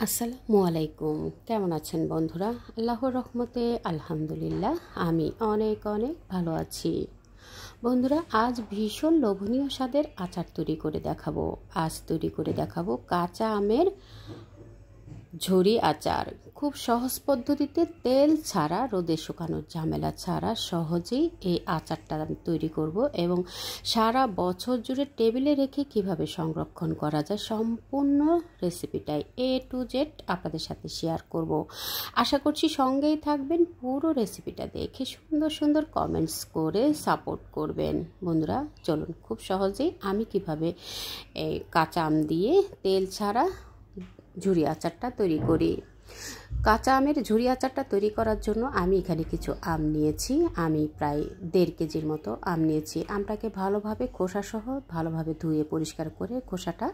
আসসালামু আলাইকুম। কেমন আছেন বন্ধুরা? আল্লাহর রহমতে আলহামদুলিল্লাহ আমি অনেক ভালো আছি। বন্ধুরা, আজ ভীষণ লোভনীয় স্বাদের আচার তৈরি করে দেখাবো। আজ তৈরি করে দেখাবো কাঁচা আমের ঝুরি আচার। খুব সহজ পদ্ধতিতে তেল ছাড়া, রোদে শুকানোর ঝামেলা ছাড়া সহজেই এই আচারটা আমি তৈরি করব এবং সারা বছর জুড়ে টেবিলে রেখে কিভাবে সংরক্ষণ করা যায় সম্পূর্ণ রেসিপিটাই A to Z আপনাদের সাথে শেয়ার করব। আশা করছি সঙ্গেই থাকবেন, পুরো রেসিপিটা দেখে সুন্দর সুন্দর কমেন্টস করে সাপোর্ট করবেন। বন্ধুরা চলুন, খুব সহজেই আমি কিভাবে এই কাঁচা আম দিয়ে তেল ছাড়া ঝুরি আচারটা তৈরি করি। কাঁচা আমের ঝুরি আচারটা তৈরি করার জন্য আমি এখানে কিছু আম নিয়েছি। আমি প্রায় 1.5 কেজির মতো আম নিয়েছি। আমটাকে ভালোভাবে খোসাসহ ভালোভাবে ধুয়ে পরিষ্কার করে খোসাটা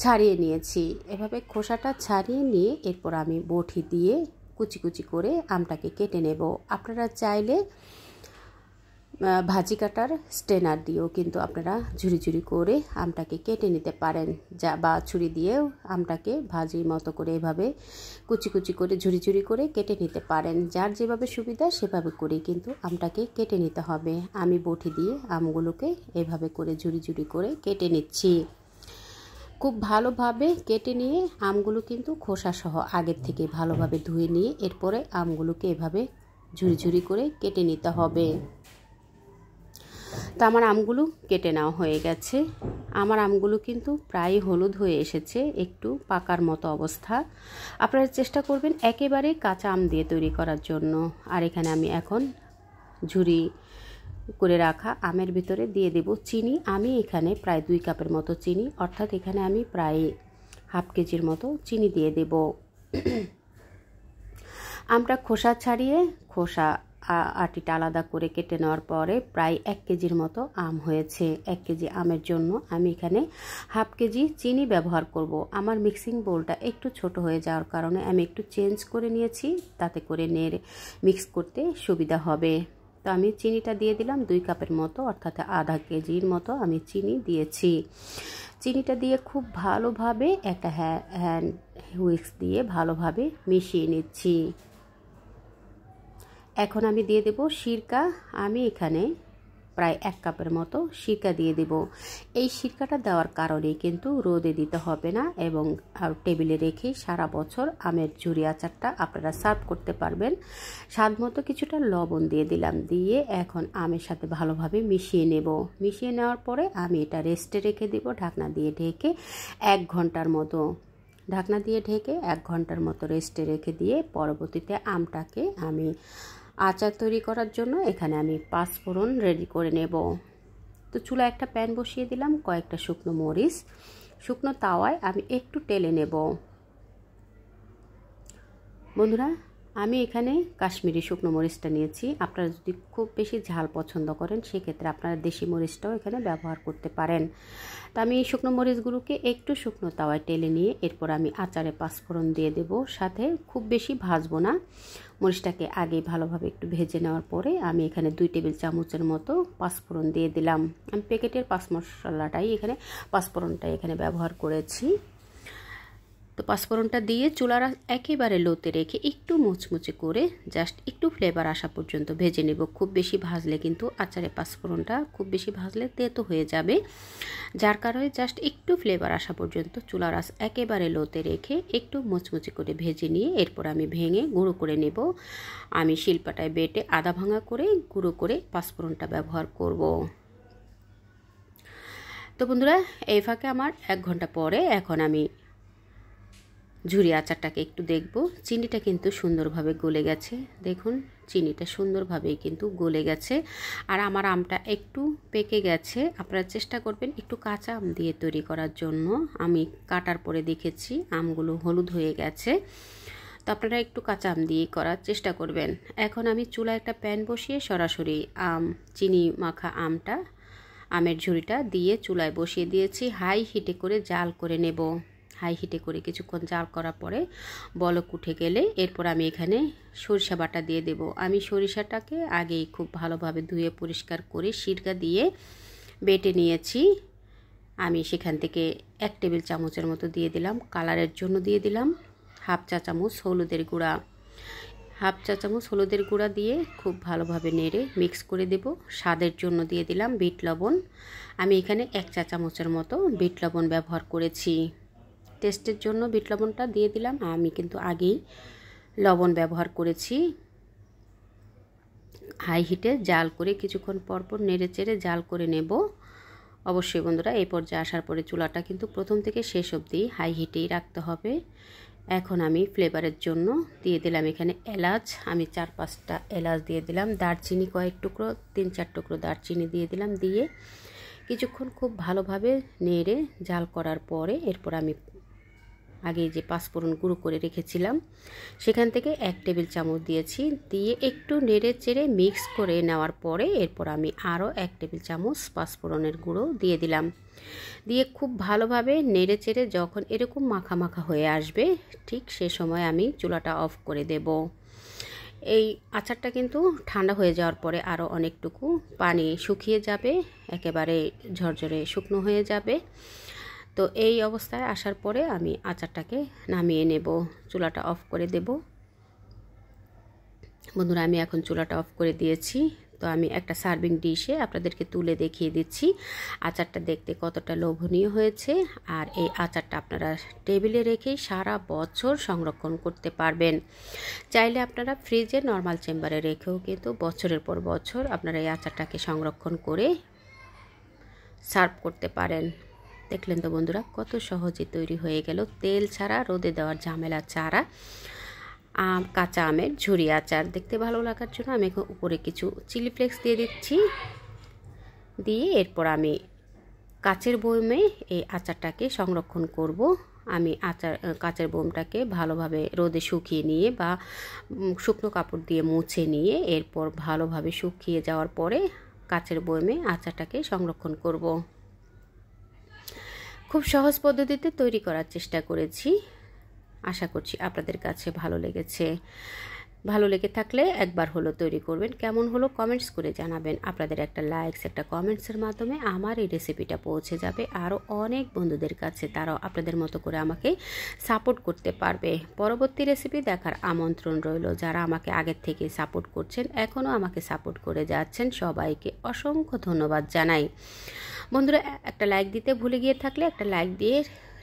ছাড়িয়ে নিয়েছি। এভাবে খোসাটা ছাড়িয়ে নিয়ে এরপর আমি বটি দিয়ে কুচি কুচি করে আমটাকে কেটে নেব। আপনারা চাইলে ভাজি কাটার স্ট্রেনার দিয়েও কিন্তু আপনারা ঝুরি ঝুরি করে আমটাকে কেটে নিতে পারেন, বা ছুরি দিয়েও আমটাকে ভাজির মতো করে এভাবে কুচি কুচি করে ঝুরি ঝুরি করে কেটে নিতে পারেন। যার যেভাবে সুবিধা সেভাবে করেই কিন্তু আমটাকে কেটে নিতে হবে। আমি বটি দিয়ে আমগুলোকে এভাবে করে ঝুরি ঝুরি করে কেটে নিচ্ছি। খুব ভালোভাবে কেটে নিয়ে আমগুলো কিন্তু খোসাসহ আগের থেকে ভালোভাবে ধুয়ে নিয়ে এরপরে আমগুলোকে এভাবে ঝুরি ঝুরি করে কেটে নিতে হবে। তো আমার আমগুলো কেটে নেওয়া হয়ে গেছে। আমার আমগুলো কিন্তু প্রায় হলুদ হয়ে এসেছে, একটু পাকার মতো অবস্থা। আপনারা চেষ্টা করবেন একেবারে কাঁচা আম দিয়ে তৈরি করার জন্য। আর এখানে আমি এখন ঝুরি করে রাখা আমের ভিতরে দিয়ে দেব চিনি। আমি এখানে প্রায় 2 কাপের মতো চিনি, অর্থাৎ এখানে আমি প্রায় 1/2 কেজির মতো চিনি দিয়ে দেব। আমটা খোসা ছাড়িয়ে আটিটা আলাদা করে কেটে নেওয়ার পরে প্রায় 1 কেজির মতো আম হয়েছে। 1 কেজি আমের জন্য আমি এখানে 1/2 কেজি চিনি ব্যবহার করব। আমার মিক্সিং বোলটা একটু ছোট হয়ে যাওয়ার কারণে আমি একটু চেঞ্জ করে নিয়েছি, তাতে করে নেড়ে মিক্স করতে সুবিধা হবে। তো আমি চিনিটা দিয়ে দিলাম 2 কাপের মতো, অর্থাৎ 1/2 কেজির মতো আমি চিনি দিয়েছি। চিনিটা দিয়ে খুব ভালোভাবে একটা হ্যান্ড হুইস্ক দিয়ে ভালোভাবে মিশিয়ে নিচ্ছি। এখন আমি দিয়ে দেব সিরকা। আমি এখানে প্রায় 1 কাপের মতো সিরকা দিয়ে দেব। এই সিরকাটা দেওয়ার কারণেই কিন্তু রোদে দিতে হবে না এবং টেবিলে রেখে সারা বছর আমের ঝুরি আচারটা আপনারা সার্ভ করতে পারবেন। স্বাদ মতো কিছুটা লবণ দিয়ে দিলাম, দিয়ে এখন আমের সাথে ভালোভাবে মিশিয়ে নেব। মিশিয়ে নেওয়ার পরে আমি এটা রেস্টে রেখে দেব ঢাকনা দিয়ে ঢেকে 1 ঘন্টার মতো। ঢাকনা দিয়ে ঢেকে 1 ঘন্টার মতো রেস্টে রেখে দিয়ে পরবর্তীতে আমটাকে আমি আচার তৈরি করার জন্য এখানে আমি 5 ফোড়ন রেডি করে নেব। তো চুলায় একটা প্যান বসিয়ে দিলাম, কয়েকটা শুকনো মরিচ শুকনো তাওয়ায় আমি একটু টেলে নেব। বন্ধুরা, আমি এখানে কাশ্মীরি শুকনো মরিচটা নিয়েছি। আপনারা যদি খুব বেশি ঝাল পছন্দ করেন সেক্ষেত্রে আপনারা দেশি মরিচটাও এখানে ব্যবহার করতে পারেন। তো আমি এই শুকনো মরিচগুলোকে একটু শুকনো তাওয়ায় টেলে নিয়ে এরপর আমি আচারে 5 ফোড়ন দিয়ে দেব। সাথে খুব বেশি ভাজবো না, মরিচটাকে আগে ভালোভাবে একটু ভেজে নেওয়ার পরে আমি এখানে 2 টেবিল চামচের মতো 5 ফোড়ন দিয়ে দিলাম। আমি প্যাকেটের 5 মশলাটাই এখানে 5 ফোড়নটাই এখানে ব্যবহার করেছি। তো 5 ফোড়নটা দিয়ে চুলার একেবারে লোতে রেখে একটু মুচমুচে করে জাস্ট একটু ফ্লেভার আসা পর্যন্ত ভেজে নেব। খুব বেশি ভাজলে কিন্তু আচারে 5 ফোড়নটা খুব বেশি ভাজলে তেতো হয়ে যাবে, যার কারণে জাস্ট একটু ফ্লেভার আসা পর্যন্ত চুলার আঁচ একেবারে লোতে রেখে একটু মুচমুচে করে ভেজে নিয়ে এরপর আমি ভেঙে গুঁড়ো করে নেব। আমি শিলপাটায় বেটে আধা ভাঙা করে গুঁড়ো করে 5 ফোড়নটা ব্যবহার করব। তো বন্ধুরা, এই ফাঁকে আমার 1 ঘন্টা পরে এখন আমি ঝুরি আচারটাকে একটু দেখব। চিনিটা কিন্তু সুন্দরভাবে গলে গেছে, দেখুন চিনিটা সুন্দরভাবেই কিন্তু গলে গেছে। আর আমার আমটা একটু পেকে গেছে। আপনারা চেষ্টা করবেন একটু কাঁচা আম দিয়ে তৈরি করার জন্য। আমি কাটার পরে দেখেছি আমগুলো হলুদ হয়ে গেছে, তো আপনারা একটু কাঁচা আম দিয়ে করার চেষ্টা করবেন। এখন আমি চুলায় একটা প্যান বসিয়ে সরাসরি চিনি মাখা আমের ঝুরিটা দিয়ে চুলায় বসিয়ে দিয়েছি। হাই হিটে করে জাল করে নেব। হাই হিটে করে কিছুক্ষণ জাল করার পরে বলক উঠে গেলে এরপর আমি এখানে সরিষা বাটা দিয়ে দেব। আমি সরিষাটাকে আগেই খুব ভালোভাবে ধুয়ে পরিষ্কার করে সিরকা দিয়ে বেটে নিয়েছি। আমি সেখান থেকে 1 টেবিল চামচের মতো দিয়ে দিলাম, কালারের জন্য দিয়ে দিলাম হাফ চা চামচ হলুদের গুঁড়া, হাফ চা চামচ হলুদের গুঁড়া দিয়ে খুব ভালোভাবে নেড়ে মিক্স করে দেব। স্বাদের জন্য দিয়ে দিলাম বিট লবণ। আমি এখানে 1 চা চামচের মতো বিট লবণ ব্যবহার করেছি। টেস্টের জন্য বিট লবণটা দিয়ে দিলাম। আমি কিন্তু আগেই লবণ ব্যবহার করেছি। হাই হিটে জাল করে কিছুক্ষণ পরপর নেড়ে চেড়ে জাল করে নেব। অবশ্যই বন্ধুরা এই পর্যায়ে আসার পরে চুলাটা কিন্তু প্রথম থেকে শেষ অবধি হাই হিটেই রাখতে হবে। এখন আমি ফ্লেভারের জন্য দিয়ে দিলাম এখানে এলাচ। আমি 4-5টা এলাচ দিয়ে দিলাম। দারচিনি কয়েক টুকরো, 3-4 টুকরো দারচিনি দিয়ে দিলাম। দিয়ে কিছুক্ষণ খুব ভালোভাবে নেড়ে জাল করার পরে এরপর আমি আগে যে পাঁচফোড়ন গুঁড়ো করে রেখেছিলাম সেখান থেকে 1 টেবিল চামচ দিয়েছি। দিয়ে একটু নেড়ে চেড়ে মিক্স করে নেওয়ার পরে এরপর আমি আরও 1 টেবিল চামচ পাঁচফোড়নের গুঁড়ো দিয়ে দিলাম। দিয়ে খুব ভালোভাবে নেড়ে চেড়ে যখন এরকম মাখা মাখা হয়ে আসবে ঠিক সে সময় আমি চুলাটা অফ করে দেব। এই আচারটা কিন্তু ঠান্ডা হয়ে যাওয়ার পরে আরও অনেকটুকু পানি শুকিয়ে যাবে, একেবারে ঝরঝরে শুকনো হয়ে যাবে। তো এই অবস্থায় আসার পরে আমি আচারটাকে নামিয়ে নেব, চুলাটা অফ করে দেব। বন্ধুরা আমি এখন চুলাটা অফ করে দিয়েছি। তো আমি একটা সার্ভিং ডিশে আপনাদেরকে তুলে দেখিয়ে দিচ্ছি আচারটা দেখতে কতটা লোভনীয় হয়েছে। আর এই আচারটা আপনারা টেবিলে রেখেই সারা বছর সংরক্ষণ করতে পারবেন। চাইলে আপনারা ফ্রিজে নর্মাল চেম্বারে রেখেও কিন্তু বছরের পর বছর আপনারা এই আচারটাকে সংরক্ষণ করে সার্ভ করতে পারেন। দেখলেন তো বন্ধুরা কত সহজে তৈরি হয়ে গেল তেল ছাড়া রোদে দেওয়ার ঝামেলা ছাড়া কাঁচা আমের ঝুরি আচার। দেখতে ভালো লাগার জন্য আমি এখন উপরে কিছু চিলি ফ্লেক্স দিয়ে দিচ্ছি। দিয়ে এরপর আমি কাচের বয়মে এই আচারটাকে সংরক্ষণ করব। আমি কাচের বয়মটাকে ভালোভাবে রোদে শুকিয়ে নিয়ে বা শুকনো কাপড় দিয়ে মুছে নিয়ে এরপর ভালোভাবে শুকিয়ে যাওয়ার পরে কাচের বয়মে আচারটাকে সংরক্ষণ করব। খুব সহজ পদ্ধতিতে তৈরি করার চেষ্টা করেছি। আশা করছি আপনাদের কাছে ভালো লেগেছে। ভালো লেগে থাকলে একবার হলো তৈরি করবেন। কেমন হলো কমেন্টস করে জানাবেন। আপনাদের একটা লাইকস, একটা কমেন্টসের মাধ্যমে আমার এই রেসিপিটা পৌঁছে যাবে আরও অনেক বন্ধুদের কাছে। তারাও আপনাদের মতো করে আমাকে সাপোর্ট করতে পারবে। পরবর্তী রেসিপি দেখার আমন্ত্রণ রইল। যারা আমাকে আগের থেকে সাপোর্ট করছেন, এখনও আমাকে সাপোর্ট করে যাচ্ছেন, সবাইকে অসংখ্য ধন্যবাদ জানাই। বন্ধুরা একটা লাইক দিতে ভুলে গিয়ে থাকলে একটা লাইক দিয়ে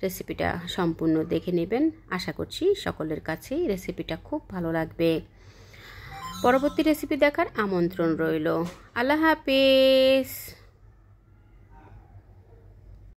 রেসিপিটা সম্পূর্ণ দেখে নেবেন। আশা করছি সকলের কাছেই রেসিপিটা খুব ভালো লাগবে। পরবর্তী রেসিপি দেখার আমন্ত্রণ রইল। আল্লাহ হাফেজ।